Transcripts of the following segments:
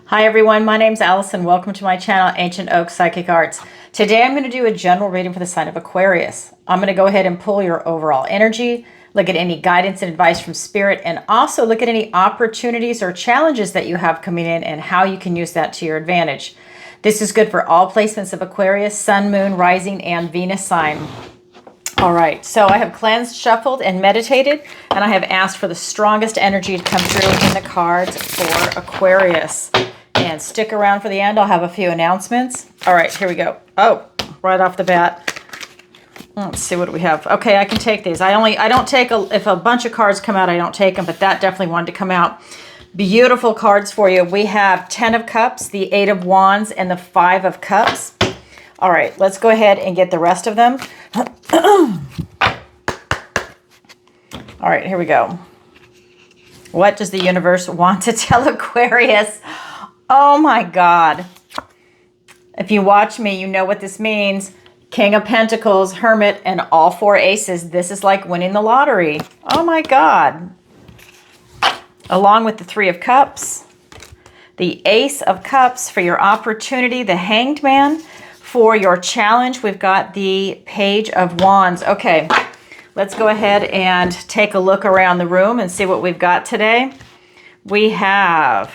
Hi everyone, my name's Alison. Welcome to my channel, Ancient Oak Psychic Arts. Today I'm going to do a general reading for the sign of Aquarius. I'm going to go ahead and pull your overall energy, look at any guidance and advice from Spirit, and also look at any opportunities or challenges that you have coming in and how you can use that to your advantage. This is good for all placements of Aquarius, Sun, Moon, Rising, and Venus sign. All right, so I have cleansed, shuffled, and meditated, and I have asked for the strongest energy to come through in the cards for Aquarius. And stick around for the end. I'll have a few announcements. All right, here we go. Oh, right off the bat. Let's see, what do we have? Okay, I can take these. I don't take, if a bunch of cards come out, I don't take them, but that definitely wanted to come out. Beautiful cards for you. We have 10 of Cups, the 8 of Wands, and the 5 of Cups. All right, let's go ahead and get the rest of them. All right, here we go. What does the universe want to tell Aquarius? Oh my God. If you watch me, you know what this means. King of Pentacles, Hermit, and all 4 aces. This is like winning the lottery. Oh my God. Along with the 3 of Cups, the Ace of Cups for your opportunity, the Hanged Man. For your challenge, we've got the Page of Wands. Okay, let's go ahead and take a look around the room and see what we've got today. We have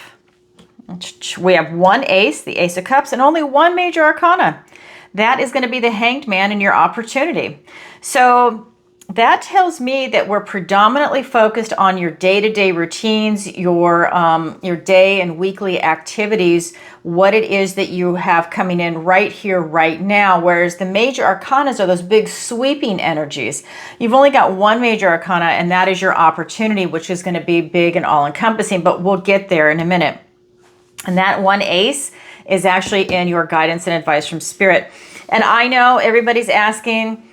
1 ace, the Ace of Cups, and only 1 major arcana. That is going to be the Hanged Man in your opportunity. So that tells me that we're predominantly focused on your day-to-day routines, your day and weekly activities, what it is that you have coming in right here, right now, whereas the major arcanas are those big sweeping energies. You've only got 1 major arcana, and that is your opportunity, which is going to be big and all-encompassing, but we'll get there in a minute. And that 1 ace is actually in your guidance and advice from Spirit. And I know everybody's asking,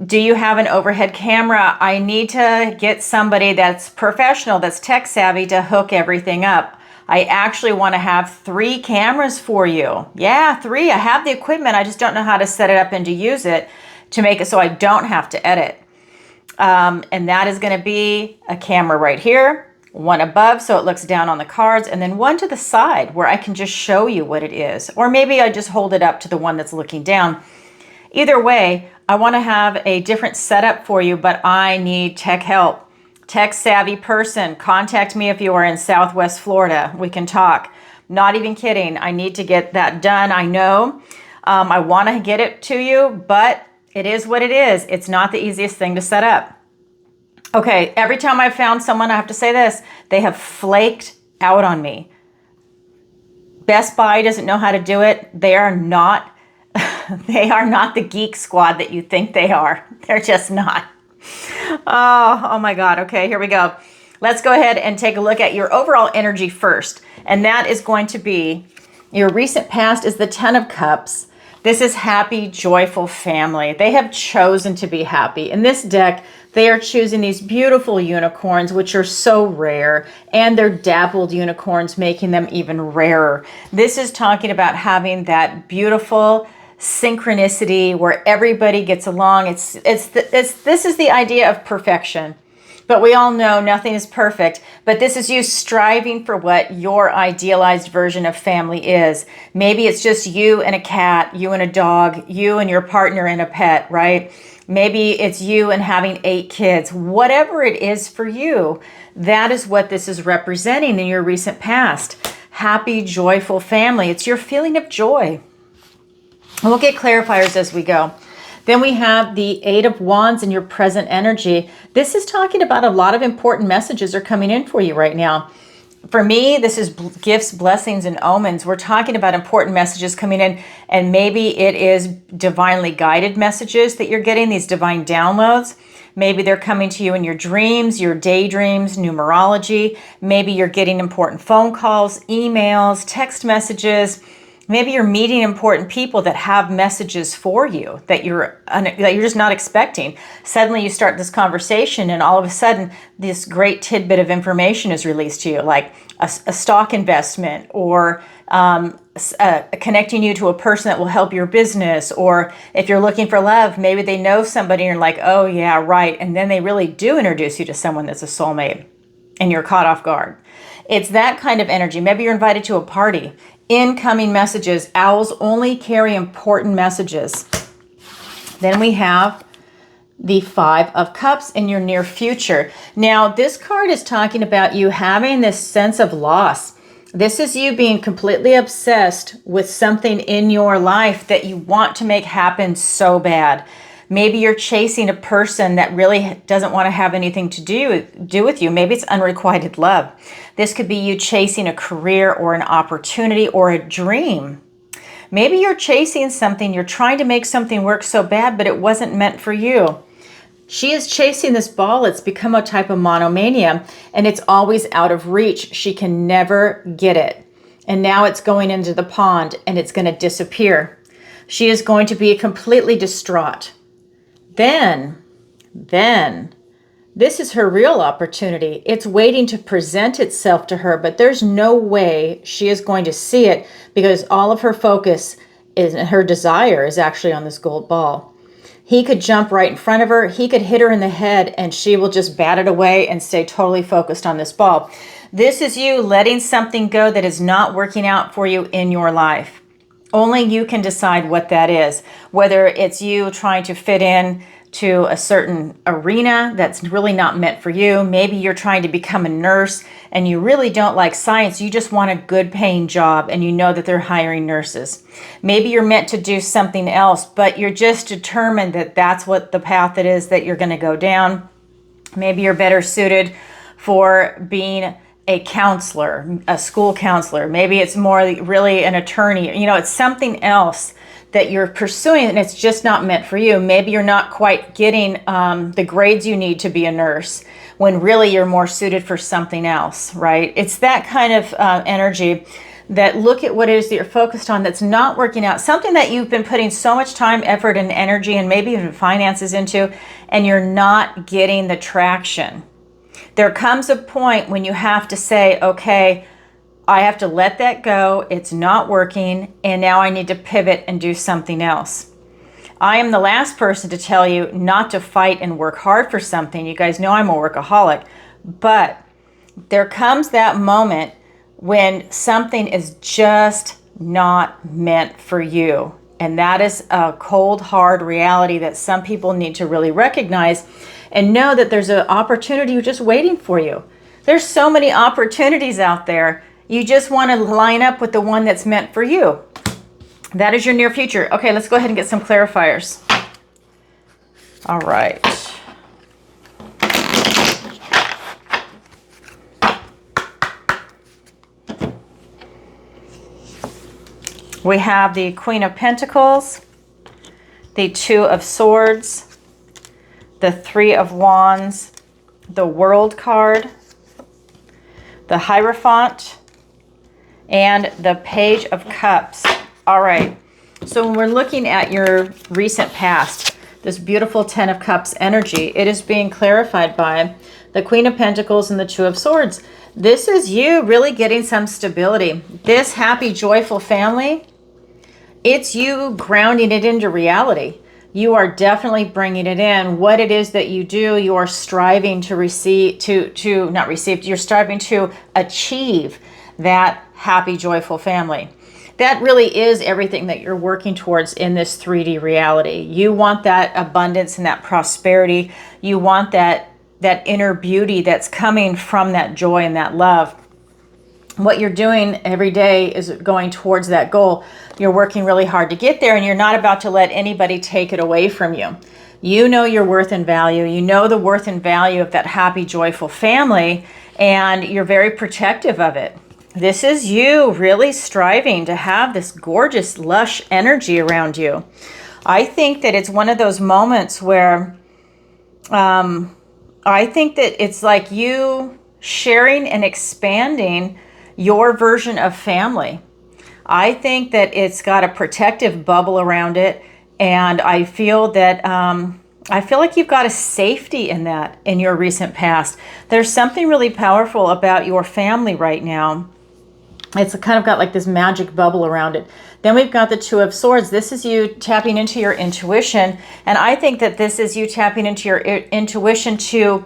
do you have an overhead camera? I need to get somebody that's professional, that's tech savvy to hook everything up. I actually want to have 3 cameras for you. Yeah, 3. I have the equipment. I just don't know how to set it up and to use it to make it so I don't have to edit. And that is going to be a camera right here. 1 above, so it looks down on the cards, and then 1 to the side where I can just show you what it is. Or maybe I just hold it up to the one that's looking down. Either way, I want to have a different setup for you, but I need tech help. Tech savvy person, contact me if you are in Southwest Florida. We can talk. Not even kidding. I need to get that done. I know. I want to get it to you, but it is what it is. It's not the easiest thing to set up. Okay, every time I've found someone, I have to say this, they have flaked out on me. Best Buy doesn't know how to do it. They are not, they are not the geek squad that you think they are. They're just not. Oh my God. Okay, here we go. Let's go ahead and take a look at your overall energy first. And that is going to be, your recent past is the 10 of Cups. This is happy, joyful family. They have chosen to be happy. In this deck, they are choosing these beautiful unicorns, which are so rare, and they're dappled unicorns, making them even rarer. This is talking about having that beautiful synchronicity where everybody gets along. This is the idea of perfection. But we all know nothing is perfect, but this is you striving for what your idealized version of family is. Maybe it's just you and a cat, you and a dog, you and your partner and a pet, right? Maybe it's you and having 8 kids. Whatever it is for you, that is what this is representing in your recent past. Happy, joyful family. It's your feeling of joy. We'll get clarifiers as we go. Then we have the 8 of Wands in your present energy. This is talking about a lot of important messages are coming in for you right now. For me, this is gifts, blessings, and omens. We're talking about important messages coming in, and maybe it is divinely guided messages that you're getting, these divine downloads. Maybe they're coming to you in your dreams, your daydreams, numerology. Maybe you're getting important phone calls, emails, text messages. Maybe you're meeting important people that have messages for you that you're just not expecting. Suddenly you start this conversation and all of a sudden this great tidbit of information is released to you, like a stock investment or connecting you to a person that will help your business. Or if you're looking for love, maybe they know somebody and you're like, oh yeah, right. And then they really do introduce you to someone that's a soulmate and you're caught off guard. It's that kind of energy. Maybe you're invited to a party. Incoming messages. Owls only carry important messages. Then we have the Five of Cups in your near future. Now, this card is talking about you having this sense of loss. This is you being completely obsessed with something in your life that you want to make happen so bad. Maybe you're chasing a person that really doesn't want to have anything to do with you. Maybe it's unrequited love. This could be you chasing a career or an opportunity or a dream. Maybe you're chasing something, you're trying to make something work so bad, but it wasn't meant for you. She is chasing this ball. It's become a type of monomania, and it's always out of reach. She can never get it. And now it's going into the pond, and it's going to disappear. She is going to be completely distraught. Then, this is her real opportunity. It's waiting to present itself to her, but there's no way she is going to see it because all of her focus is, her desire is actually on this gold ball. He could jump right in front of her. He could hit her in the head and she will just bat it away and stay totally focused on this ball. This is you letting something go that is not working out for you in your life. Only you can decide what that is. Whether it's you trying to fit in to a certain arena that's really not meant for you. Maybe you're trying to become a nurse and you really don't like science. You just want a good paying job and you know that they're hiring nurses. Maybe you're meant to do something else, but you're just determined that that's what the path it is that you're going to go down. Maybe you're better suited for being a counselor, a school counselor. Maybe it's more really an attorney. You know, it's something else that you're pursuing and it's just not meant for you. Maybe you're not quite getting the grades you need to be a nurse when really you're more suited for something else, right? It's that kind of energy that look at what it is that you're focused on that's not working out, something that you've been putting so much time, effort, and energy and maybe even finances into, and you're not getting the traction. There comes a point when you have to say, okay, I have to let that go. It's not working. And now I need to pivot and do something else. I am the last person to tell you not to fight and work hard for something. You guys know I'm a workaholic. But there comes that moment when something is just not meant for you. And that is a cold, hard reality that some people need to really recognize and know that there's an opportunity just waiting for you. There's so many opportunities out there. You just want to line up with the one that's meant for you. That is your near future. Okay, let's go ahead and get some clarifiers. All right. We have the Queen of Pentacles, the Two of Swords, the Three of Wands, the World card, the Hierophant, and the Page of Cups. All right, so when we're looking at your recent past, this beautiful Ten of Cups energy, it is being clarified by the Queen of Pentacles and the Two of Swords. This is you really getting some stability. This happy, joyful family, it's you grounding it into reality. You are definitely bringing it in. What it is that you do, you are striving to you're striving to achieve that happy, joyful family. That really is everything that you're working towards in this 3D reality. You want that abundance and that prosperity. You want that inner beauty that's coming from that joy and that love. What you're doing every day is going towards that goal. You're working really hard to get there, and you're not about to let anybody take it away from you. You know your worth and value. You know the worth and value of that happy, joyful family, and you're very protective of it. This is you really striving to have this gorgeous, lush energy around you. I think that it's one of those moments where I think that it's like you sharing and expanding your version of family. I think that it's got a protective bubble around it, and I feel that like you've got a safety in that in your recent past. There's something really powerful about your family right now. It's kind of got like this magic bubble around it. Then we've got the Two of Swords. This is you tapping into your intuition, and I think that this is you tapping into your intuition to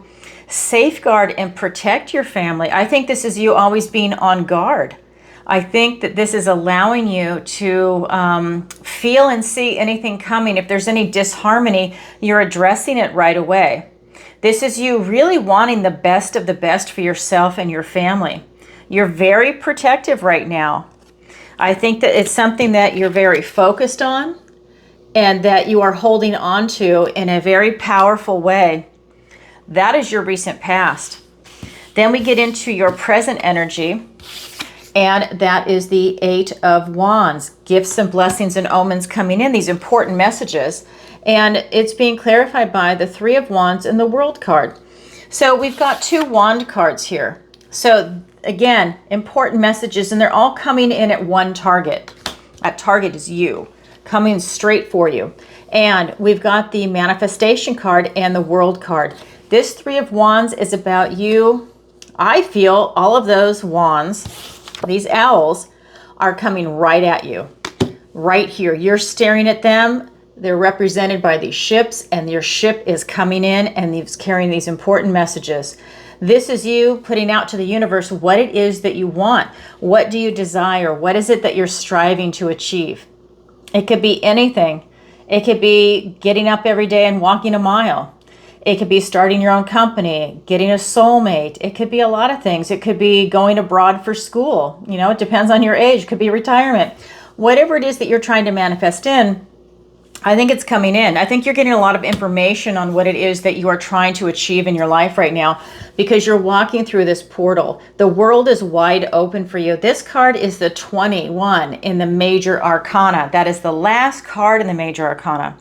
Safeguard and protect your family. I think this is you always being on guard. I think that this is allowing you to feel and see anything coming. If there's any disharmony, you're addressing it right away. This is you really wanting the best of the best for yourself and your family. You're very protective right now. I think that it's something that you're very focused on and that you are holding on to in a very powerful way. That is your recent past. Then we get into your present energy, and that is the 8 of Wands. Gifts and blessings and omens coming in, these important messages. And it's being clarified by the 3 of Wands and the World card. So we've got 2 Wand cards here. So again, important messages, and they're all coming in at one target. That target is you, coming straight for you. And we've got the Manifestation card and the World card. This 3 of Wands is about you. I feel all of those wands, these owls, are coming right at you. Right here. You're staring at them. They're represented by these ships, and your ship is coming in and it's carrying these important messages. This is you putting out to the universe what it is that you want. What do you desire? What is it that you're striving to achieve? It could be anything. It could be getting up every day and walking a mile. It could be starting your own company, getting a soulmate. It could be a lot of things. It could be going abroad for school. You know, it depends on your age. It could be retirement. Whatever it is that you're trying to manifest in, I think it's coming in. I think you're getting a lot of information on what it is that you are trying to achieve in your life right now, because you're walking through this portal. The world is wide open for you. This card is the 21 in the Major Arcana. That is the last card in the Major Arcana.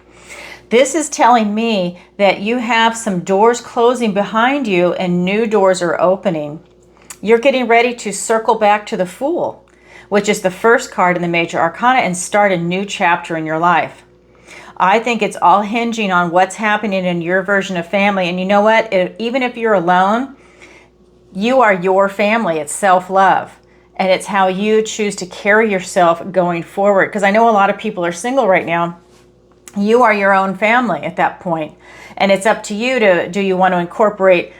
This is telling me that you have some doors closing behind you and new doors are opening. You're getting ready to circle back to the Fool, which is the first card in the Major Arcana, and start a new chapter in your life. I think it's all hinging on what's happening in your version of family. And you know what? Even if you're alone, you are your family. It's self-love. And it's how you choose to carry yourself going forward. Because I know a lot of people are single right now. You are your own family at that point. And it's up to you to, do you want to incorporate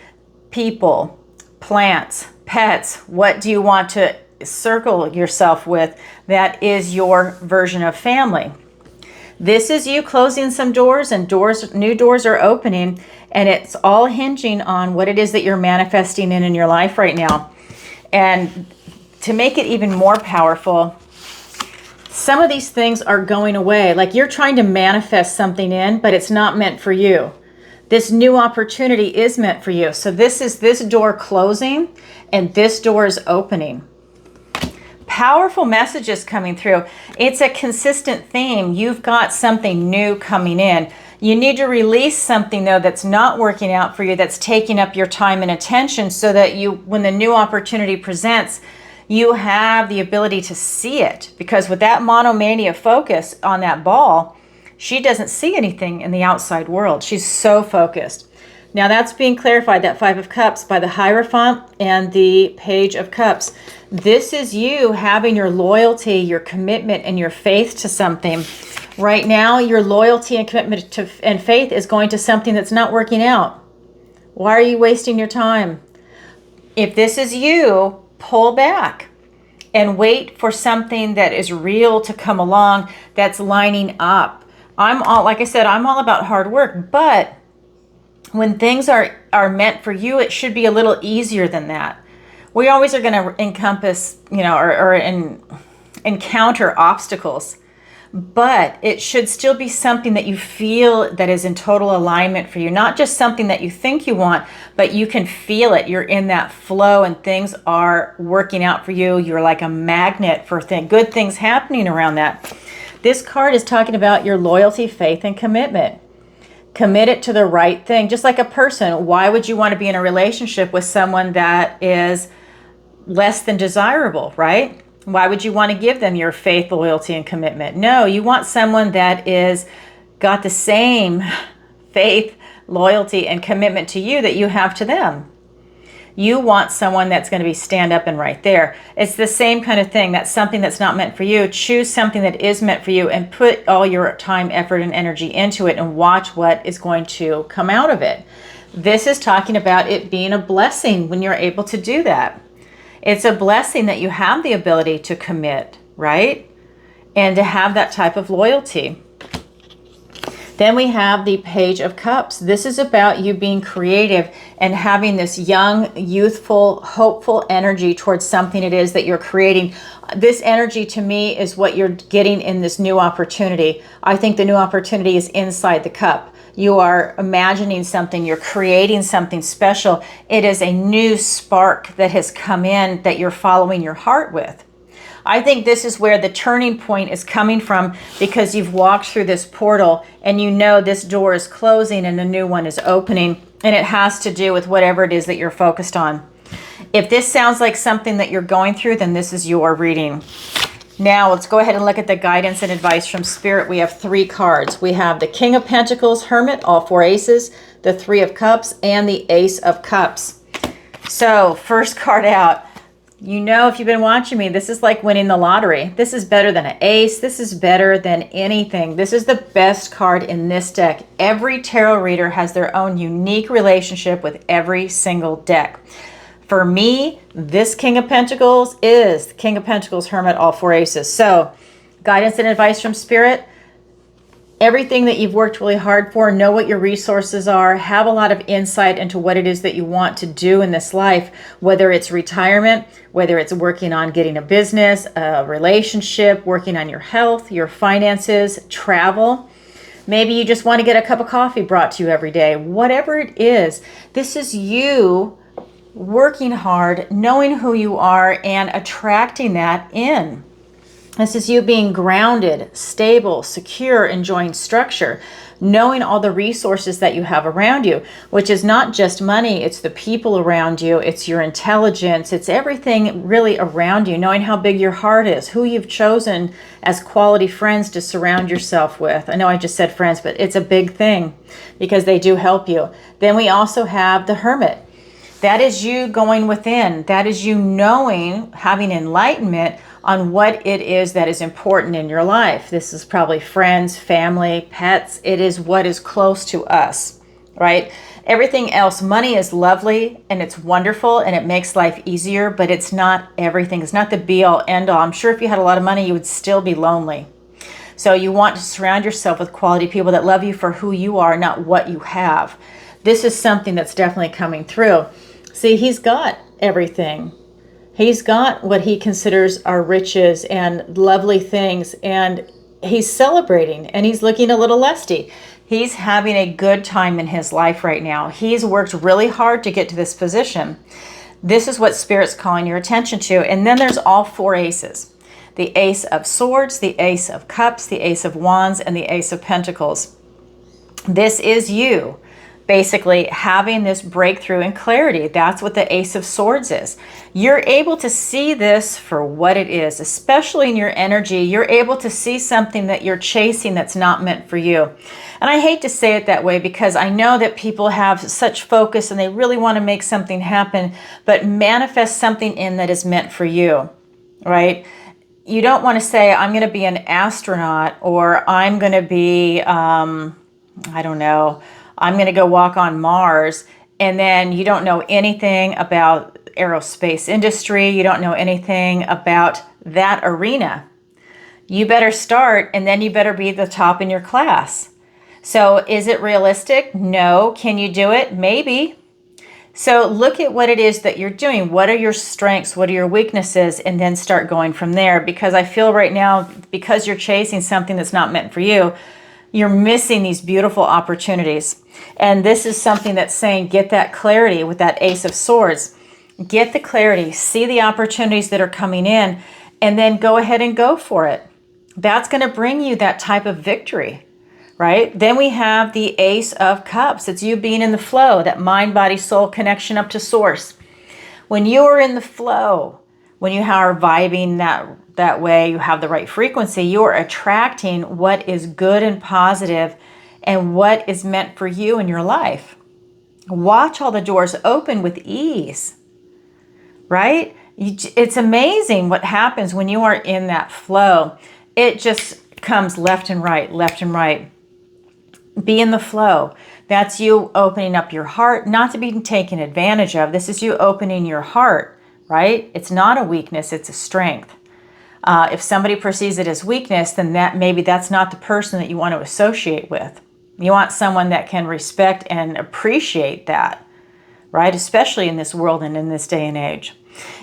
people, plants, pets? What do you want to circle yourself with that is your version of family? This is you closing some doors, and new doors are opening, and it's all hinging on what it is that you're manifesting in your life right now. And to make it even more powerful, some of these things are going away. Like you're trying to manifest something in, but it's not meant for you. This new opportunity is meant for you. So this is this door closing, and this door is opening. Powerful messages coming through. It's a consistent theme. You've got something new coming in. You need to release something, though, that's not working out for you, that's taking up your time and attention, so that you, when the new opportunity presents, you have the ability to see it. Because with that monomania focus on that ball, she doesn't see anything in the outside world. She's so focused. Now that's being clarified, that 5 of Cups, by the Hierophant and the Page of Cups. This is you having your loyalty, your commitment, and your faith to something. Right now, your loyalty and commitment to and faith is going to something that's not working out. Why are you wasting your time? If this is you, pull back and wait for something that is real to come along that's lining up. Like I said, I'm all about hard work, but when things are meant for you, it should be a little easier than that. We always are going to encompass, encounter obstacles, but it should still be something that you feel that is in total alignment for you. Not just something that you think you want, but you can feel it. You're in that flow and things are working out for you. You're like a magnet for good things happening around that. This card is talking about your loyalty, faith, and commitment. Commit it to the right thing. Just like a person, why would you want to be in a relationship with someone that is less than desirable, right? Why would you want to give them your faith, loyalty, and commitment? No, you want someone that is got the same faith, loyalty, and commitment to you that you have to them. You want someone that's going to be stand up and right there. It's the same kind of thing. That's something that's not meant for you. Choose something that is meant for you and put all your time, effort, and energy into it and watch what is going to come out of it. This is talking about it being a blessing when you're able to do that. It's a blessing that you have the ability to commit, right? And to have that type of loyalty. Then we have the Page of Cups. This is about you being creative and having this young, youthful, hopeful energy towards something it is that you're creating. This energy to me is what you're getting in this new opportunity. I think the new opportunity is inside the cup. You are imagining something, you're creating something special. It is a new spark that has come in that you're following your heart with. I think this is where the turning point is coming from, because you've walked through this portal and you know this door is closing and a new one is opening, and it has to do with whatever it is that you're focused on. If this sounds like something that you're going through, then this is your reading. Now let's go ahead and look at the guidance and advice from Spirit. We have 3 cards. We have the King of Pentacles, Hermit, all 4 aces, the 3 of Cups, and the Ace of Cups. So first card out. You know, if you've been watching me, this is like winning the lottery. This is better than an ace. This is better than anything. This is the best card in this deck. Every tarot reader has their own unique relationship with every single deck. For me, this King of Pentacles is the King of Pentacles, Hermit, all 4 aces. So, guidance and advice from Spirit. Everything that you've worked really hard for, know what your resources are, have a lot of insight into what it is that you want to do in this life, whether it's retirement, whether it's working on getting a business, a relationship, working on your health, your finances, travel. Maybe you just want to get a cup of coffee brought to you every day. Whatever it is, this is you working hard, knowing who you are, and attracting that in. This is you being grounded, stable, secure, enjoying structure, knowing all the resources that you have around you, which is not just money, it's the people around you, it's your intelligence, it's everything really around you, knowing how big your heart is, who you've chosen as quality friends to surround yourself with. I know I just said friends, but it's a big thing because they do help you. Then we also have the Hermit. That is you going within. That is you knowing, having enlightenment on what it is that is important in your life. This is probably friends, family, pets. It is what is close to us, right? Everything else, money is lovely and it's wonderful and it makes life easier, but it's not everything. It's not the be all end all. I'm sure if you had a lot of money, you would still be lonely. So you want to surround yourself with quality people that love you for who you are, not what you have. This is something that's definitely coming through. See, he's got everything. He's got what he considers are riches and lovely things, and he's celebrating, and he's looking a little lusty. He's having a good time in his life right now. He's worked really hard to get to this position. This is what Spirit's calling your attention to. And then there's all 4 aces. The Ace of Swords, the Ace of Cups, the Ace of Wands, and the Ace of Pentacles. This is you. Basically having this breakthrough and clarity. That's what the Ace of Swords is. You're able to see this for what it is, especially in your energy. You're able to see something that you're chasing that's not meant for you. And I hate to say it that way because I know that people have such focus and they really want to make something happen, but manifest something in that is meant for you, right? You don't want to say, I'm going to be an astronaut, or I'm going to be, I don't know, I'm going to go walk on Mars, and then you don't know anything about aerospace industry. You don't know anything about that arena. You better start, and then you better be the top in your class. So is it realistic? No. Can you do it? Maybe. So look at what it is that you're doing. What are your strengths? What are your weaknesses? And then start going from there. Because I feel right now, because you're chasing something that's not meant for you, you're missing these beautiful opportunities. And this is something that's saying, get that clarity with that Ace of Swords. Get the clarity, see the opportunities that are coming in, and then go ahead and go for it. That's going to bring you that type of victory, right? Then we have the Ace of Cups. It's you being in the flow, that mind, body, soul connection up to source. When you are in the flow, when you are vibing that way, you have the right frequency, you are attracting what is good and positive and what is meant for you in your life. Watch all the doors open with ease, right? It's amazing what happens when you are in that flow. It just comes left and right, left and right. Be in the flow. That's you opening up your heart, not to be taken advantage of. This is you opening your heart, right? It's not a weakness, it's a strength. If somebody perceives it as weakness, then maybe that's not the person that you want to associate with. You want someone that can respect and appreciate that, right? Especially in this world and in this day and age.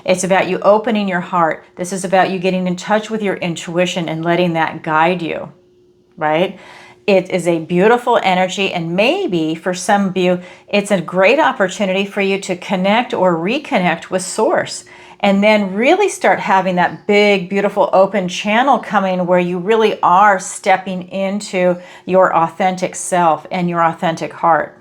It's about you opening your heart. This is about you getting in touch with your intuition and letting that guide you, right? It is a beautiful energy, and maybe for some of you, it's a great opportunity for you to connect or reconnect with Source, and then really start having that big, beautiful, open channel coming where you really are stepping into your authentic self and your authentic heart.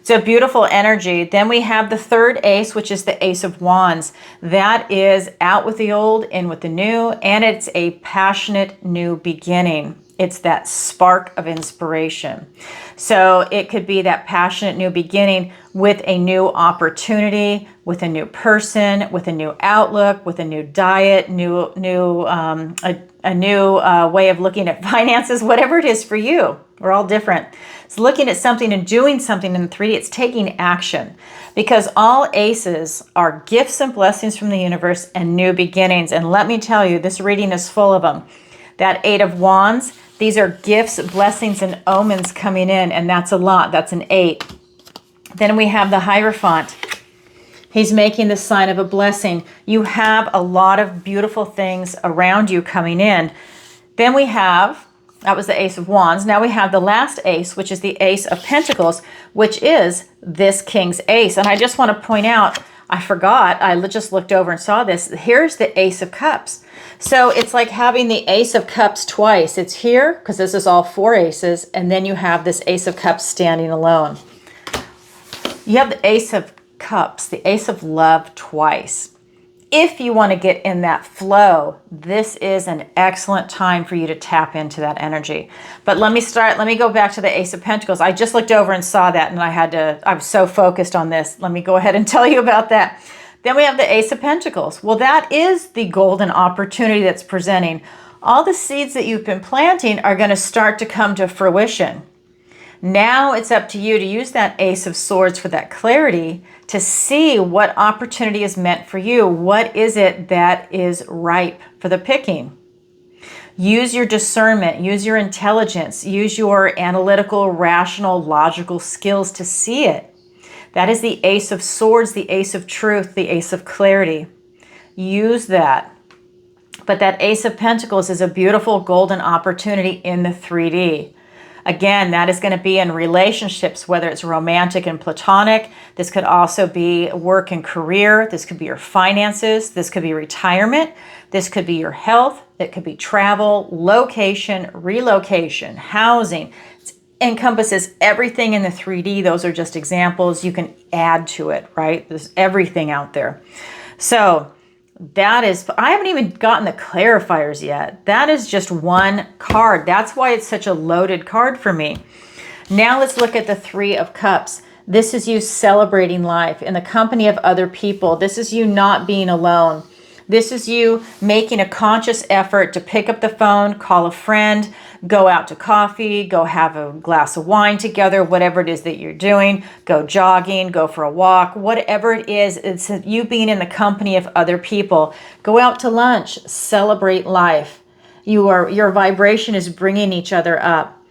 It's a beautiful energy. Then we have the third ace, which is the Ace of Wands. That is out with the old, in with the new, and it's a passionate new beginning. It's that spark of inspiration. So it could be that passionate new beginning with a new opportunity, with a new person, with a new outlook, with a new diet, a new way of looking at finances, whatever it is for you. We're all different. It's looking at something and doing something in 3D. It's taking action, because all aces are gifts and blessings from the universe and new beginnings. And let me tell you, this reading is full of them. That Eight of Wands, these are gifts, blessings, and omens coming in, and that's a lot. That's an 8. Then we have the Hierophant. He's making the sign of a blessing. You have a lot of beautiful things around you coming in. Then we have, that was the Ace of Wands. Now we have the last ace, which is the Ace of Pentacles, which is this King's Ace. And I just want to point out, I forgot, I just looked over and saw this. Here's the Ace of Cups. So it's like having the Ace of Cups twice. It's here, because this is all 4 aces, and then you have this Ace of Cups standing alone. You have the Ace of Cups, the Ace of Love twice. If you want to get in that flow, this is an excellent time for you to tap into that energy. But let me go back to the Ace of Pentacles. I just looked over and saw that, and I was so focused on this. Let me go ahead and tell you about that. Then we have the Ace of Pentacles. Well, that is the golden opportunity that's presenting. All the seeds that you've been planting are going to start to come to fruition. Now it's up to you to use that Ace of Swords for that clarity to see what opportunity is meant for you. What is it that is ripe for the picking? Use your discernment, use your intelligence, use your analytical, rational, logical skills to see it. That is the Ace of Swords, the Ace of Truth, the Ace of Clarity. Use that. But that Ace of Pentacles is a beautiful golden opportunity in the 3D. Again, that is going to be in relationships, whether it's romantic and platonic. This could also be work and career. This could be your finances. This could be retirement. This could be your health. It could be travel, location, relocation, housing. It encompasses everything in the 3D. Those are just examples. You can add to it, right? There's everything out there. So that is, I haven't even gotten the clarifiers yet. That is just one card. That's why it's such a loaded card for me. Now let's look at the Three of Cups. This is you celebrating life in the company of other people. This is you not being alone. This is you making a conscious effort to pick up the phone, call a friend, go out to coffee, go have a glass of wine together, whatever it is that you're doing, go jogging, go for a walk, whatever it is, it's you being in the company of other people. Go out to lunch, celebrate life. Your vibration is bringing each other up.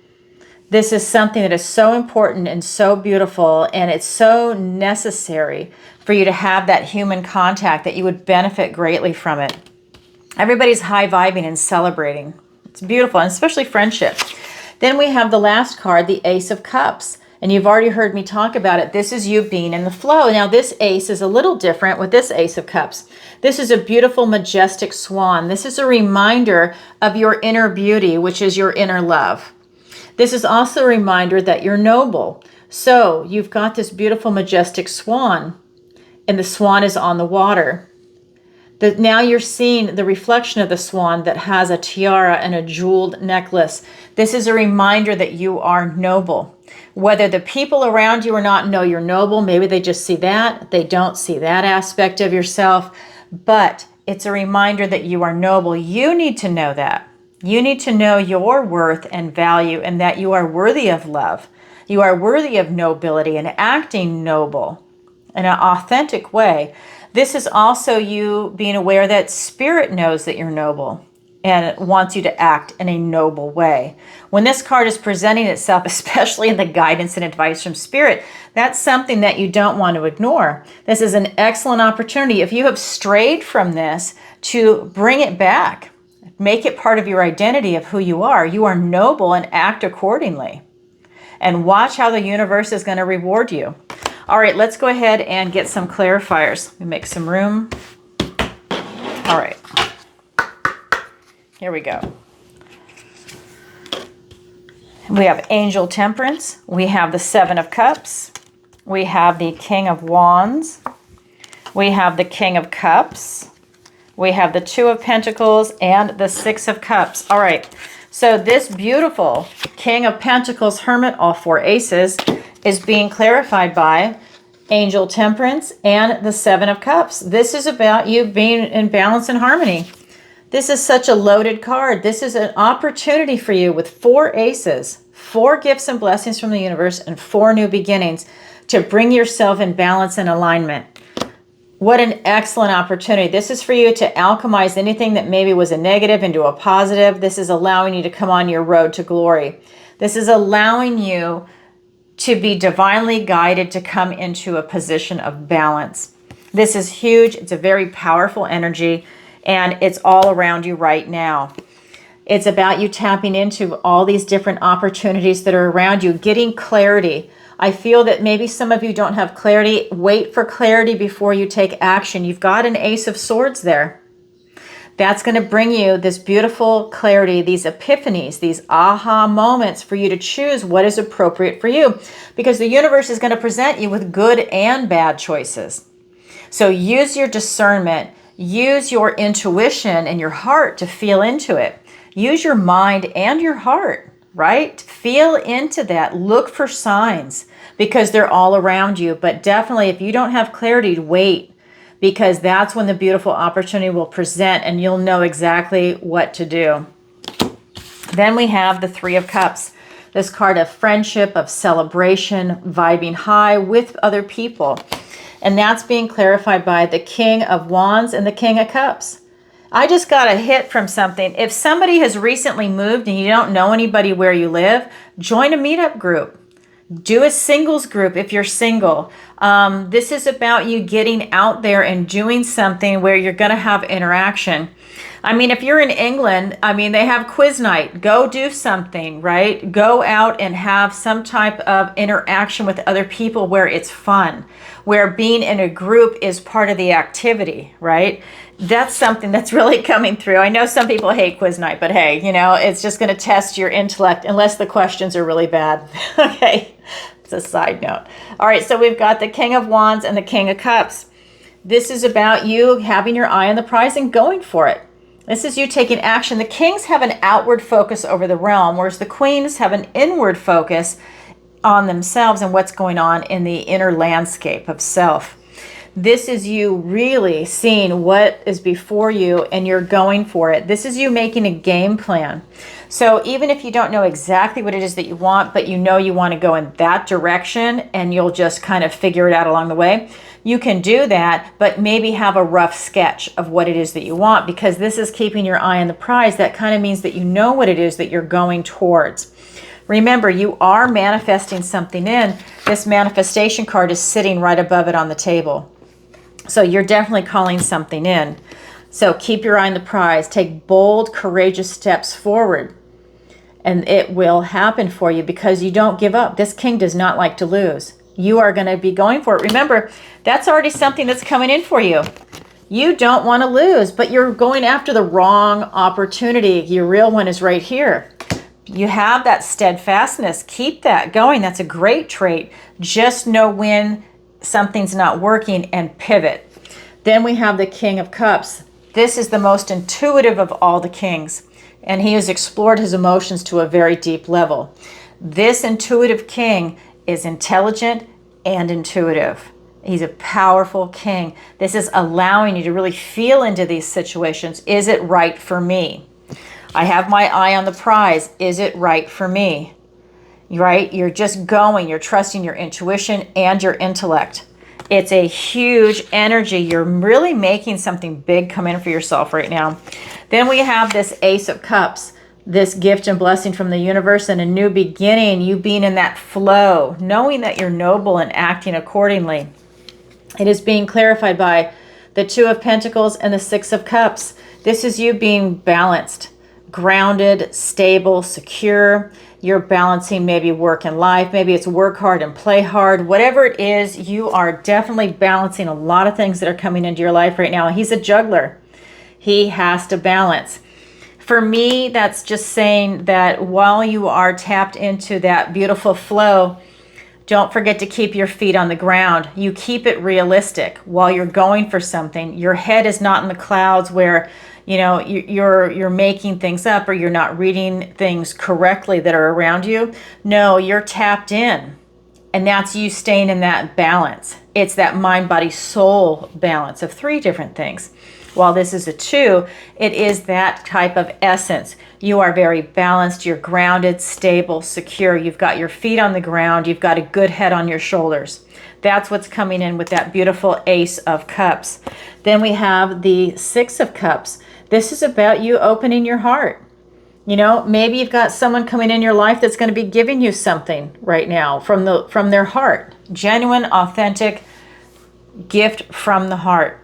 This is something that is so important and so beautiful, and it's so necessary for you to have that human contact that you would benefit greatly from it. Everybody's high vibing and celebrating. It's beautiful, and especially friendship. Then we have the last card, the Ace of Cups, and you've already heard me talk about it. This is you being in the flow. Now this ace is a little different with this Ace of Cups. This is a beautiful, majestic swan. This is a reminder of your inner beauty, which is your inner love. This is also a reminder that you're noble. So you've got this beautiful, majestic swan, and the swan is on the water. Now you're seeing the reflection of the swan that has a tiara and a jeweled necklace. This is a reminder that you are noble. Whether the people around you or not know you're noble, maybe they just see that. They don't see that aspect of yourself, but it's a reminder that you are noble. You need to know that. You need to know your worth and value and that you are worthy of love. You are worthy of nobility and acting noble in an authentic way. This is also you being aware that Spirit knows that you're noble and wants you to act in a noble way. When this card is presenting itself, especially in the guidance and advice from Spirit, that's something that you don't want to ignore. This is an excellent opportunity. If you have strayed from this, to bring it back. Make it part of your identity of who you are. You are noble and act accordingly. And watch how the universe is going to reward you. All right, let's go ahead and get some clarifiers. Let me make some room. All right. Here we go. We have Angel Temperance. We have the Seven of Cups. We have the King of Wands. We have the King of Cups. We have the Two of Pentacles and the Six of Cups. All right. So this beautiful King of Pentacles, Hermit, all four aces, is being clarified by Angel Temperance and the Seven of Cups. This is about you being in balance and harmony. This is such a loaded card. This is an opportunity for you with four aces, four gifts and blessings from the universe, and four new beginnings to bring yourself in balance and alignment. What an excellent opportunity. This is for you to alchemize anything that maybe was a negative into a positive. This is allowing you to come on your road to glory. This is allowing you to be divinely guided to come into a position of balance. This is huge. It's a very powerful energy, and it's all around you right now. It's about you tapping into all these different opportunities that are around you, getting clarity. I feel that maybe some of you don't have clarity. Wait for clarity before you take action. You've got an Ace of Swords there. That's going to bring you this beautiful clarity, these epiphanies, these aha moments for you to choose what is appropriate for you. Because the universe is going to present you with good and bad choices. So use your discernment. Use your intuition and your heart to feel into it. Use your mind and your heart, right? Feel into that. Look for signs because they're all around you. But definitely, if you don't have clarity, wait, because that's when the beautiful opportunity will present and you'll know exactly what to do. Then we have the Three of Cups. This card of friendship, of celebration, vibing high with other people. And that's being clarified by the King of Wands and the King of Cups. I just got a hit from something. If somebody has recently moved and you don't know anybody where you live, join a meetup group. Do a singles group if you're single. This is about you getting out there and doing something where you're going to have interaction. I mean, if you're in England, I mean, they have quiz night. Go do something, right? Go out and have some type of interaction with other people where it's fun, where being in a group is part of the activity, right? That's something that's really coming through. I know some people hate quiz night, but hey, you know, it's just going to test your intellect unless the questions are really bad. Okay, it's a side note. All right, so we've got the King of Wands and the King of Cups. This is about you having your eye on the prize and going for it. This is you taking action. The kings have an outward focus over the realm, whereas the queens have an inward focus on themselves and what's going on in the inner landscape of self. This is you really seeing what is before you and you're going for it. This is you making a game plan. So even if you don't know exactly what it is that you want, but you know you want to go in that direction and you'll just kind of figure it out along the way, you can do that, but maybe have a rough sketch of what it is that you want, because this is keeping your eye on the prize. That kind of means that you know what it is that you're going towards. Remember, you are manifesting something in. This manifestation card is sitting right above it on the table. So you're definitely calling something in. So keep your eye on the prize. Take bold, courageous steps forward. And it will happen for you because you don't give up. This king does not like to lose. You are going to be going for it. Remember, that's already something that's coming in for you. You don't want to lose, but you're going after the wrong opportunity. Your real one is right here. You have that steadfastness. Keep that going. That's a great trait. Just know when something's not working and pivot. Then we have the King of Cups. This is the most intuitive of all the kings, and he has explored his emotions to a very deep level. This intuitive king is intelligent and intuitive. He's a powerful king. This is allowing you to really feel into these situations. Is it right for me? I have my eye on the prize. Is it right for me? Right? You're just going. You're trusting your intuition and your intellect. It's a huge energy. You're really making something big come in for yourself right now. Then we have this Ace of Cups, this gift and blessing from the universe and a new beginning, you being in that flow, knowing that you're noble and acting accordingly. It is being clarified by the Two of Pentacles and the Six of Cups. This is you being balanced, grounded, stable, secure. You're balancing maybe work and life. Maybe it's work hard and play hard. Whatever it is, you are definitely balancing a lot of things that are coming into your life right now. He's a juggler. He has to balance. For me, that's just saying that while you are tapped into that beautiful flow, don't forget to keep your feet on the ground. You keep it realistic while you're going for something. Your head is not in the clouds where, you know, you're making things up or you're not reading things correctly that are around you. No, you're tapped in. And that's you staying in that balance. It's that mind, body, soul balance of three different things. While this is a two, it is that type of essence. You are very balanced, you're grounded, stable, secure. You've got your feet on the ground, you've got a good head on your shoulders. That's what's coming in with that beautiful Ace of Cups. Then we have the Six of Cups. This is about you opening your heart. You know, maybe you've got someone coming in your life that's going to be giving you something right now from their heart. Genuine, authentic gift from the heart.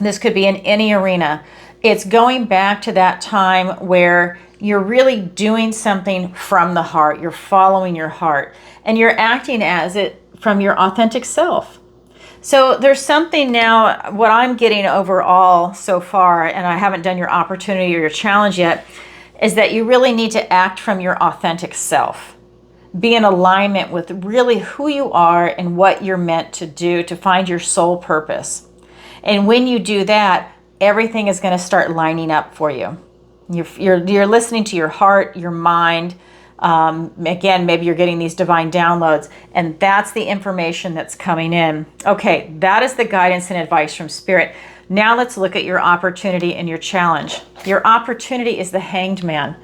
This could be in any arena. It's going back to that time where you're really doing something from the heart. You're following your heart and you're acting as it from your authentic self. So there's something now, what I'm getting overall so far, and I haven't done your opportunity or your challenge yet, is that you really need to act from your authentic self. Be in alignment with really who you are and what you're meant to do to find your soul purpose. And when you do that, everything is going to start lining up for you. You're listening to your heart, your mind. Again, maybe you're getting these divine downloads, and that's the information that's coming in. Okay, that is the guidance and advice from Spirit. Now let's look at your opportunity and your challenge. Your opportunity is the Hanged Man.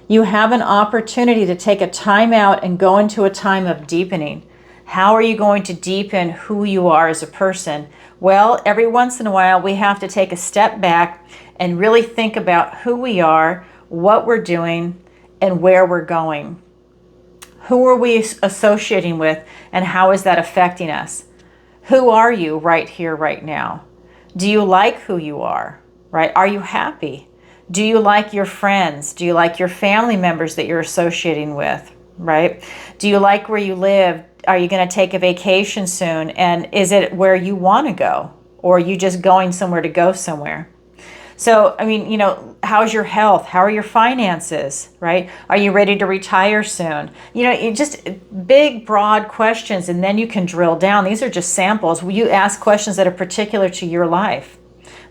You have an opportunity to take a time out and go into a time of deepening. How are you going to deepen who you are as a person? Well, every once in a while, we have to take a step back and really think about who we are, what we're doing, and where we're going. Who are we associating with, and how is that affecting us? Who are you right here, right now? Do you like who you are, right? Are you happy? Do you like your friends? Do you like your family members that you're associating with, right? Do you like where you live? Are you going to take a vacation soon? And is it where you want to go? Or are you just going somewhere to go somewhere? So, I mean, you know, how's your health? How are your finances, right? Are you ready to retire soon? You know, just big, broad questions, and then you can drill down. These are just samples. You ask questions that are particular to your life.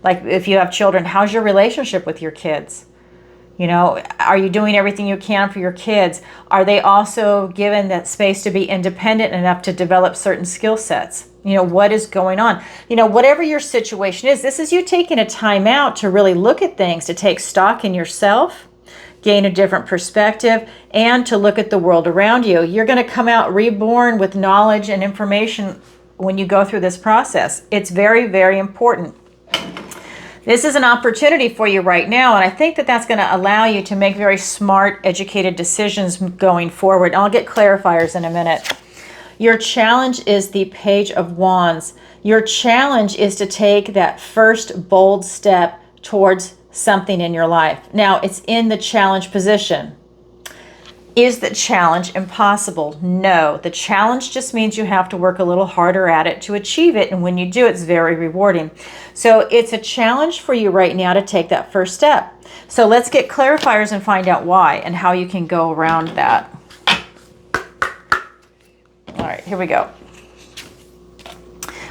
Like if you have children, how's your relationship with your kids? You know, are you doing everything you can for your kids? Are they also given that space to be independent enough to develop certain skill sets? You know, what is going on? You know, whatever your situation is, this is you taking a time out to really look at things, to take stock in yourself, gain a different perspective, and to look at the world around you. You're going to come out reborn with knowledge and information when you go through this process. It's very, very important. This is an opportunity for you right now, and I think that that's going to allow you to make very smart, educated decisions going forward. I'll get clarifiers in a minute. Your challenge is the Page of Wands. Your challenge is to take that first bold step towards something in your life. Now, it's in the challenge position. Is the challenge impossible? No. The challenge just means you have to work a little harder at it to achieve it, and when you do, it's very rewarding. So it's a challenge for you right now to take that first step. So let's get clarifiers and find out why and how you can go around that. All right, here we go.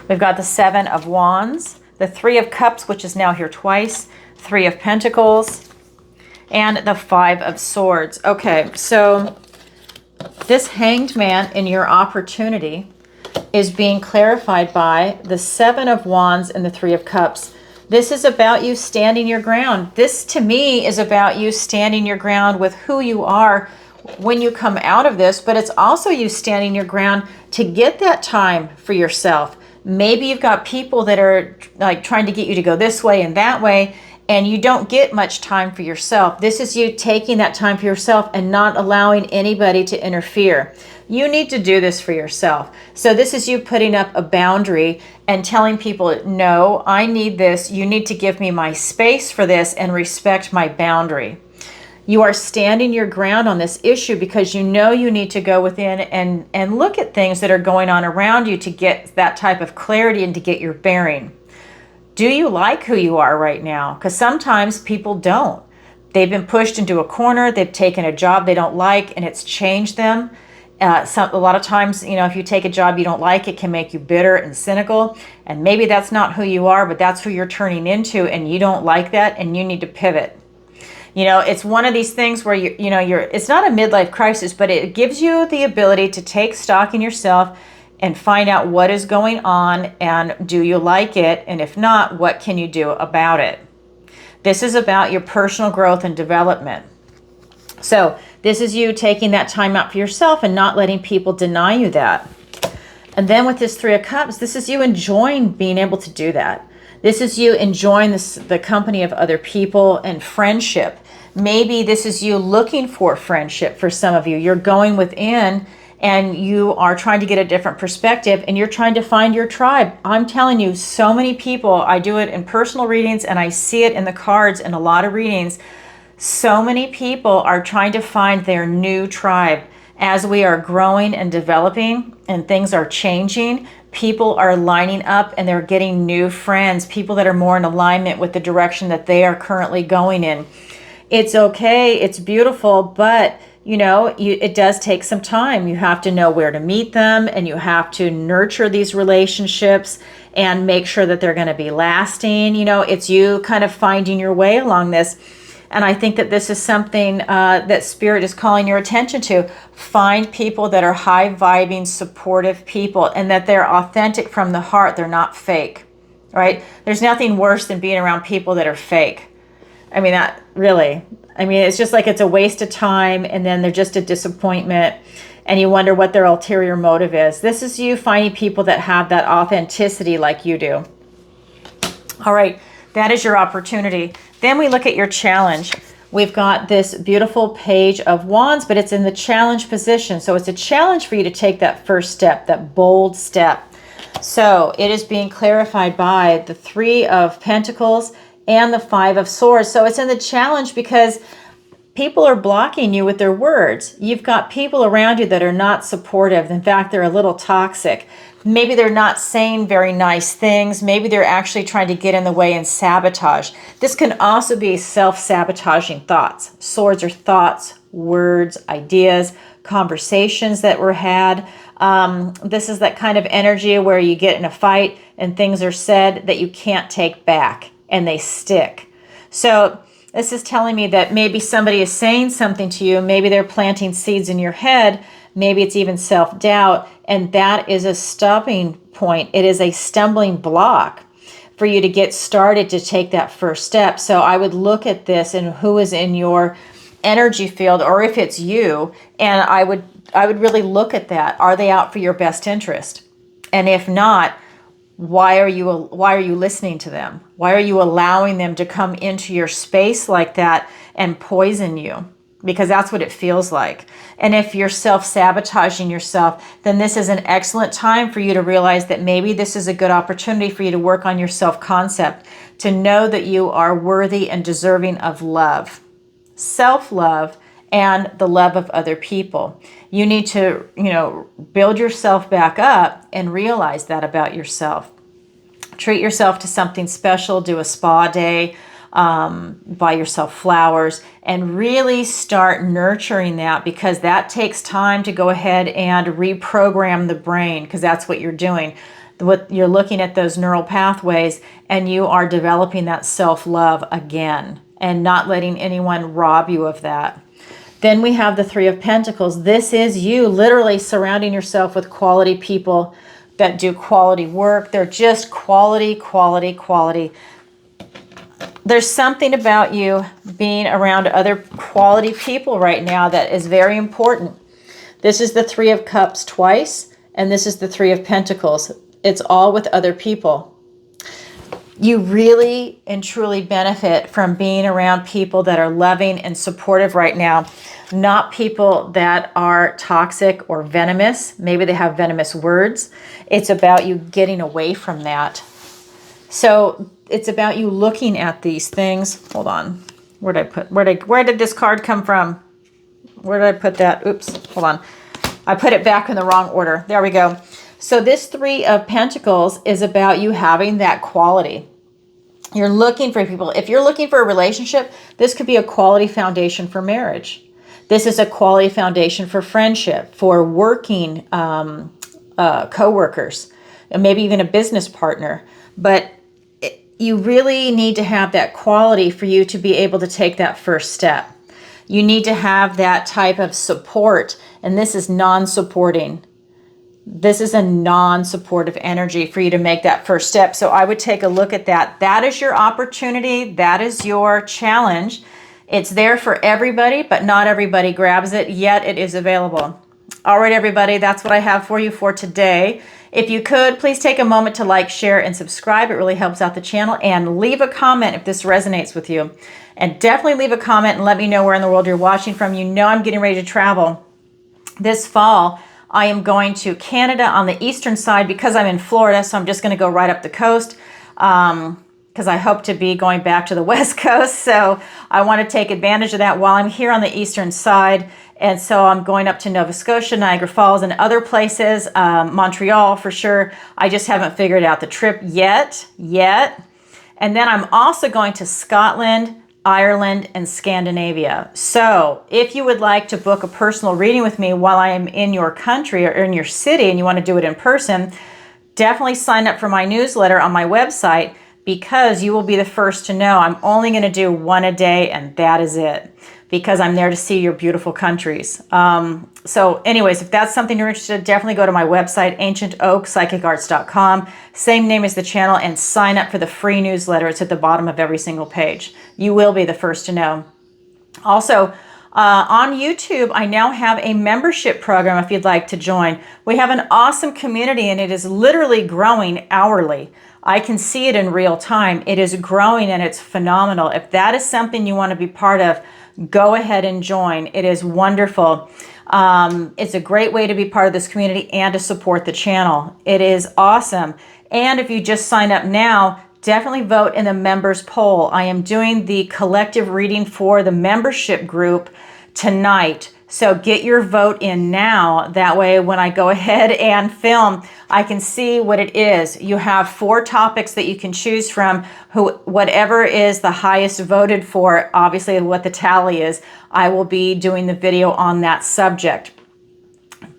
We've got the Seven of Wands, the Three of Cups, which is now here twice, Three of Pentacles, and the Five of Swords. Okay, so this Hanged Man in your opportunity is being clarified by the Seven of Wands and the Three of Cups. This is about you standing your ground. This to me is about you standing your ground with who you are when you come out of this, but it's also you standing your ground to get that time for yourself. Maybe you've got people that are like trying to get you to go this way and that way, and you don't get much time for yourself. This is you taking that time for yourself and not allowing anybody to interfere. You need to do this for yourself. So this is you putting up a boundary and telling people, no, I need this. You need to give me my space for this and respect my boundary. You are standing your ground on this issue because you know you need to go within and look at things that are going on around you to get that type of clarity and to get your bearing. Do you like who you are right now? Because sometimes people don't. They've been pushed into a corner. They've taken a job they don't like and it's changed them. A lot of times, if you take a job you don't like, it can make you bitter and cynical. And maybe that's not who you are, but that's who you're turning into, and you don't like that, and you need to pivot. It's one of these things where it's not a midlife crisis, but it gives you the ability to take stock in yourself and find out what is going on, and do you like it? And if not, what can you do about it? This is about your personal growth and development. So this is you taking that time out for yourself and not letting people deny you that. And then with this Three of Cups, this is you enjoying being able to do that. This is you enjoying the company of other people and friendship. Maybe this is you looking for friendship for some of you. You're going within and you are trying to get a different perspective and you're trying to find your tribe. I'm telling you, so many people, I do it in personal readings and I see it in the cards in a lot of readings. So many people are trying to find their new tribe. As we are growing and developing and things are changing, people are lining up and they're getting new friends, people that are more in alignment with the direction that they are currently going in. It's okay, it's beautiful, but it does take some time. You have to know where to meet them, and you have to nurture these relationships and make sure that they're going to be lasting. It's you kind of finding your way along this. And I think that this is something that Spirit is calling your attention to. Find people that are high-vibing, supportive people, and that they're authentic from the heart. They're not fake, right? There's nothing worse than being around people that are fake. It's just like it's a waste of time, and then they're just a disappointment, and you wonder what their ulterior motive is. This is you finding people that have that authenticity like you do. All right, that is your opportunity. Then we look at your challenge. We've got this beautiful Page of Wands, but it's in the challenge position. So it's a challenge for you to take that first step, that bold step. So it is being clarified by the Three of Pentacles and the Five of Swords. So it's in the challenge because people are blocking you with their words. You've got people around you that are not supportive. In fact, they're a little toxic. Maybe they're not saying very nice things. Maybe they're actually trying to get in the way and sabotage. This can also be self-sabotaging thoughts. Swords are thoughts, words, ideas, conversations that were had. This is that kind of energy where you get in a fight and things are said that you can't take back and they stick. So this is telling me that maybe somebody is saying something to you. Maybe they're planting seeds in your head. Maybe it's even self-doubt, and that is a stopping point. It is a stumbling block for you to get started to take that first step. So I would look at this and who is in your energy field, or if it's you, and I would really look at that. Are they out for your best interest? And if not, why are you listening to them? Why are you allowing them to come into your space like that and poison you? Because that's what it feels like. And if you're self-sabotaging yourself, then this is an excellent time for you to realize that maybe this is a good opportunity for you to work on your self-concept, to know that you are worthy and deserving of love, self-love, and the love of other people. You need to, build yourself back up and realize that about yourself. Treat yourself to something special, do a spa day, buy yourself flowers, and really start nurturing that, because that takes time to go ahead and reprogram the brain, because that's what you're doing. What you're looking at those neural pathways, and you are developing that self-love again and not letting anyone rob you of that. Then we have the Three of Pentacles. This is you literally surrounding yourself with quality people that do quality work. They're just quality, quality, quality. There's something about you being around other quality people right now that is very important. This is the Three of Cups twice, and this is the Three of Pentacles. It's all with other people. You really and truly benefit from being around people that are loving and supportive right now, not people that are toxic or venomous. Maybe they have venomous words. It's about you getting away from that. So it's about you looking at these things. Hold on. Where did this card come from? Where did I put that? Oops, hold on. I put it back in the wrong order. There we go. So this Three of Pentacles is about you having that quality. You're looking for people. If you're looking for a relationship, this could be a quality foundation for marriage. This is a quality foundation for friendship, for working co-workers, and maybe even a business partner. But you really need to have that quality for you to be able to take that first step. You need to have that type of support, and this is non-supporting. This is a non-supportive energy for you to make that first step. So I would take a look at that. That is your opportunity. That is your challenge. It's there for everybody, but not everybody grabs it, yet it is available. All right, everybody, that's what I have for you for today. If you could, please take a moment to like, share, and subscribe. It really helps out the channel. And leave a comment if this resonates with you. And definitely leave a comment and let me know where in the world you're watching from. You know I'm getting ready to travel this fall. I am going to Canada on the eastern side because I'm in Florida, so I'm just going to go right up the coast because I hope to be going back to the West Coast. So I want to take advantage of that while I'm here on the eastern side. And so I'm going up to Nova Scotia, Niagara Falls, and other places, Montreal for sure. I just haven't figured out the trip yet. And then I'm also going to Scotland, Ireland, and Scandinavia. So if you would like to book a personal reading with me while I am in your country or in your city and you want to do it in person, definitely sign up for my newsletter on my website because you will be the first to know. I'm only going to do one a day and that is it because I'm there to see your beautiful countries. So anyways, if that's something you're interested in, definitely go to my website, ancientoakpsychicarts.com, same name as the channel, and sign up for the free newsletter. It's at the bottom of every single page. You will be the first to know. Also, on YouTube, I now have a membership program if you'd like to join. We have an awesome community and it is literally growing hourly. I can see it in real time. It is growing and it's phenomenal. If that is something you want to be part of, go ahead and join. It is wonderful. It's a great way to be part of this community and to support the channel. It is awesome. And if you just sign up now, definitely vote in the members poll. I am doing the collective reading for the membership group tonight. So get your vote in now. That way, when I go ahead and film, I can see what it is. You have 4 topics that you can choose from. Whatever is the highest voted for, obviously what the tally is, I will be doing the video on that subject.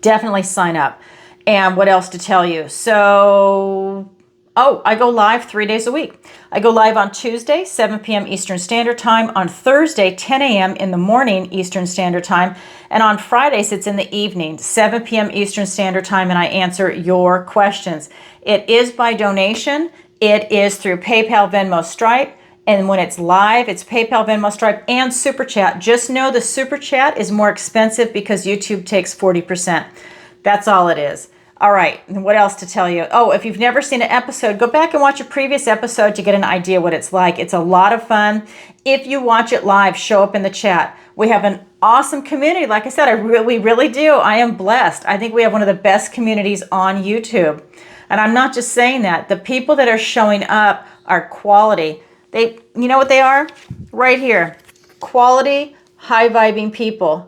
Definitely sign up. And what else to tell you? So, I go live 3 days a week. I go live on Tuesday, 7 p.m. Eastern Standard Time, on Thursday, 10 a.m. in the morning Eastern Standard Time, and on Fridays, it's in the evening, 7 p.m. Eastern Standard Time, and I answer your questions. It is by donation. It is through PayPal, Venmo, Stripe, and when it's live, it's PayPal, Venmo, Stripe, and SuperChat. Just know the SuperChat is more expensive because YouTube takes 40%. That's all it is. All right, and what else to tell you? Oh, if you've never seen an episode, go back and watch a previous episode to get an idea what it's like. It's a lot of fun. If you watch it live, show up in the chat. We have an awesome community. Like I said, we really do. I am blessed. I think we have one of the best communities on YouTube. And I'm not just saying that. The people that are showing up are quality. You know what they are? Right here. Quality, high-vibing people.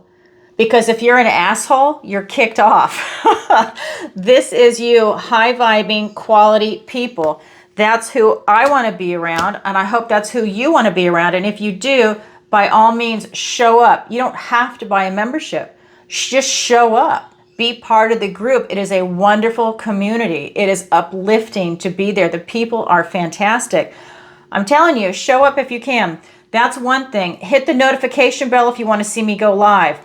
Because if you're an asshole, you're kicked off. This is you, high-vibing, quality people. That's who I want to be around, and I hope that's who you want to be around. And if you do, by all means, show up. You don't have to buy a membership. Just show up. Be part of the group. It is a wonderful community. It is uplifting to be there. The people are fantastic. I'm telling you, show up if you can. That's one thing. Hit the notification bell if you want to see me go live.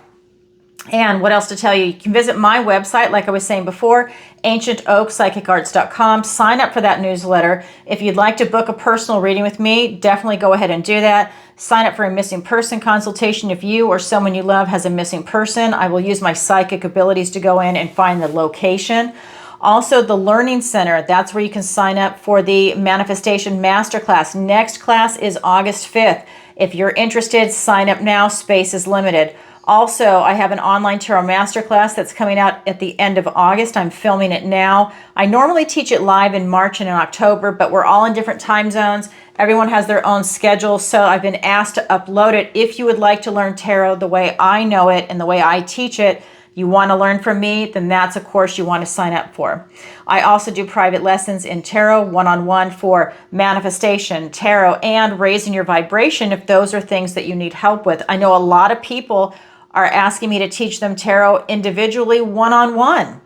And what else to tell you? You can visit my website, like I was saying before, ancientoakpsychicarts.com. Sign up for that newsletter. If you'd like to book a personal reading with me, definitely go ahead and do that. Sign up for a missing person consultation if you or someone you love has a missing person. I will use my psychic abilities to go in and find the location. Also, the Learning Center, that's where you can sign up for the Manifestation Masterclass. Next class is August 5th. If you're interested, sign up now. Space is limited. Also, I have an online tarot masterclass that's coming out at the end of August. I'm filming it now. I normally teach it live in March and in October, but we're all in different time zones. Everyone has their own schedule, so I've been asked to upload it. If you would like to learn tarot the way I know it and the way I teach it, you want to learn from me, then that's a course you want to sign up for. I also do private lessons in tarot, one-on-one for manifestation, tarot, and raising your vibration if those are things that you need help with. I know a lot of people are asking me to teach them tarot individually, one-on-one,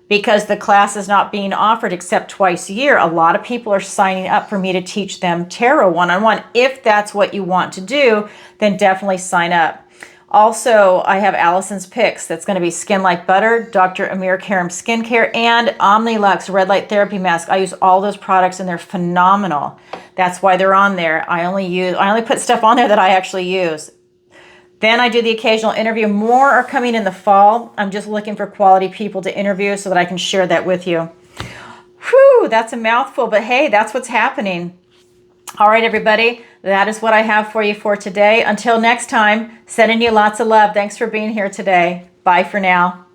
because the class is not being offered except twice a year. A lot of people are signing up for me to teach them tarot one-on-one. If that's what you want to do, then definitely sign up. Also, I have Alison's picks. That's going to be Skin Like Butter, Dr. Amir Karim Skincare, and Omnilux Red Light Therapy Mask. I use all those products and they're phenomenal. That's why they're on there. I only put stuff on there that I actually use. Then I do the occasional interview. More are coming in the fall. I'm just looking for quality people to interview so that I can share that with you. Whew, that's a mouthful, but hey, that's what's happening. All right, everybody, that is what I have for you for today. Until next time, sending you lots of love. Thanks for being here today. Bye for now.